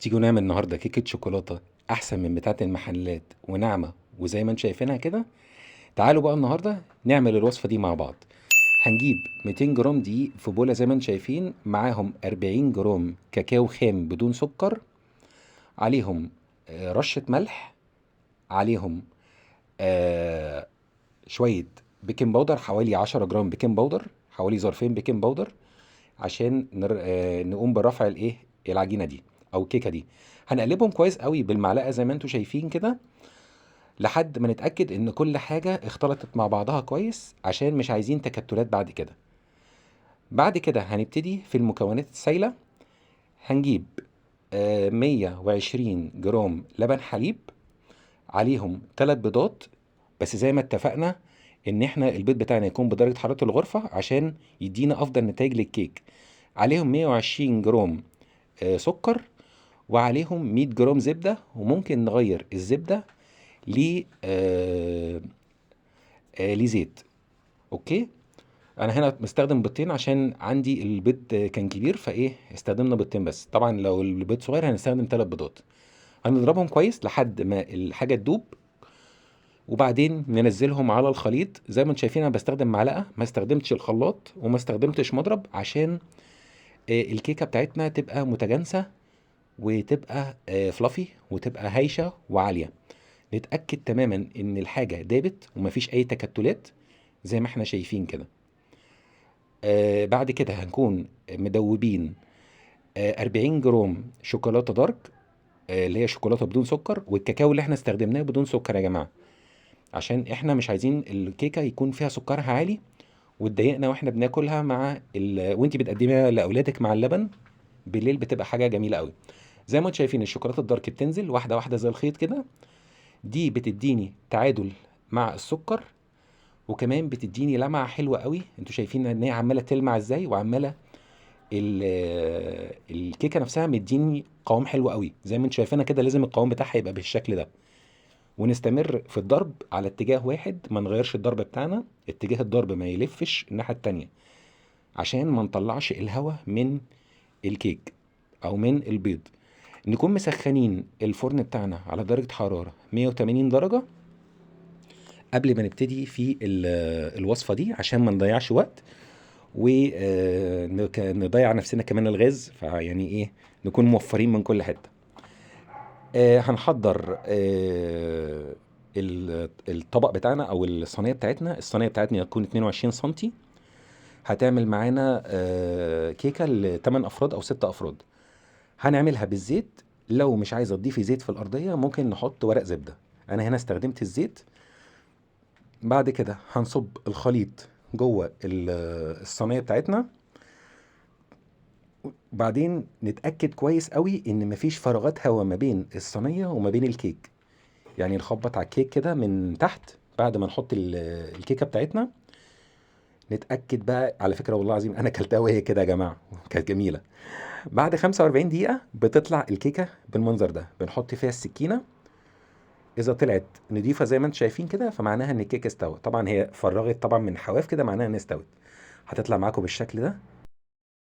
تيجوا نعمل النهارده كيكة شوكولاتة أحسن من بتاعة المحلات وناعمة وزي ما انتم شايفينها كده. تعالوا بقى النهارده نعمل الوصفة دي مع بعض. هنجيب 200 جرام دقيق في بولة زي ما انتم شايفين، معاهم 40 جرام كاكاو خام بدون سكر، عليهم رشة ملح، عليهم آه، شوية بيكنج باودر، حوالي 10 جرام بيكنج باودر، حوالي ظرفين بيكنج باودر، عشان نقوم برفع العجينة دي او الكيكة دي. هنقلبهم كويس قوي بالمعلقة زي ما انتم شايفين كده، لحد ما نتأكد ان كل حاجة اختلطت مع بعضها كويس، عشان مش عايزين تكتلات بعد كده. بعد كده هنبتدي في المكونات السائلة. هنجيب 120 جرام لبن حليب، عليهم 3 بيضات، بس زي ما اتفقنا ان احنا البيض بتاعنا يكون بدرجة حرارة الغرفة عشان يدينا افضل نتائج للكيك. عليهم 120 جرام سكر، وعليهم 100 جرام زبدة، وممكن نغير الزبدة ل لزيت. اوكي. انا هنا مستخدم بيضتين عشان عندي البيض كان كبير، فايه استخدمنا بيضتين بس. طبعا لو البيض صغير هنستخدم 3 بيضات. هنضربهم كويس لحد ما الحاجة تدوب، وبعدين ننزلهم على الخليط. زي ما انتم شايفين انا بستخدم معلقة، ما استخدمتش الخلاط وما استخدمتش مضرب، عشان الكيكة بتاعتنا تبقى متجانسة، وتبقى فلافي، وتبقى هايشة وعالية. نتأكد تماما ان الحاجة دابت ومفيش اي تكتلات زي ما احنا شايفين كده. بعد كده هنكون مدوبين 40 جرام شوكولاتة دارك، اللي هي شوكولاتة بدون سكر، والكاكاو اللي احنا استخدمناه بدون سكر يا جماعة، عشان احنا مش عايزين الكيكة يكون فيها سكرها عالي وتضايقنا واحنا بناكلها وانتي بتقدميها لاولادك مع اللبن بالليل، بتبقى حاجة جميلة قوي. زي ما انتم شايفين الشوكولاتة الدارك بتنزل واحدة واحدة زي الخيط كده. دي بتديني تعادل مع السكر، وكمان بتديني لمعة حلوة قوي. انتوا شايفين ان هي عمالة تلمع ازاي، وعمالة الكيكة نفسها مديني قوام حلو قوي. زي ما انتوا شايفينها كده، لازم القوام بتاعها يبقى بالشكل ده. ونستمر في الضرب على اتجاه واحد، ما نغيرش الضرب بتاعنا، اتجاه الضرب ما يلفش الناحية التانية، عشان ما نطلعش الهواء من الكيك او من البيض. نكون مسخنين الفرن بتاعنا على درجة حرارة 180 درجة قبل ما نبتدي في الوصفة دي، عشان ما نضيعش وقت ونضيع نفسنا كمان الغاز. فيعني ايه، نكون موفرين من كل حتة. هنحضر الطبق بتاعنا او الصينية بتاعتنا. الصينية بتاعتنا هتكون 22 سنتي، هتعمل معانا كيكة ل 8 افراد او 6 افراد. هنعملها بالزيت. لو مش عايزة تضيفي زيت في الأرضية ممكن نحط ورق زبدة، أنا هنا استخدمت الزيت. بعد كده هنصب الخليط جوه الصينية بتاعتنا. بعدين نتأكد كويس قوي إن مفيش فراغات هواء ما بين الصينية وما بين الكيك. يعني نخبط على الكيك كده من تحت بعد ما نحط الكيكة بتاعتنا. نتأكد بقى، على فكرة والله العظيم أنا كلتها وهي كده يا جماعة، كانت جميلة. بعد 45 دقيقة بتطلع الكيكة بالمنظر ده. بنحط فيها السكينة، اذا طلعت نضيفه زي ما انتم شايفين كده، فمعناها ان الكيكه استوت. طبعا هي فرغت طبعا من حواف كده، معناها انها استوت. هتطلع معاكم بالشكل ده.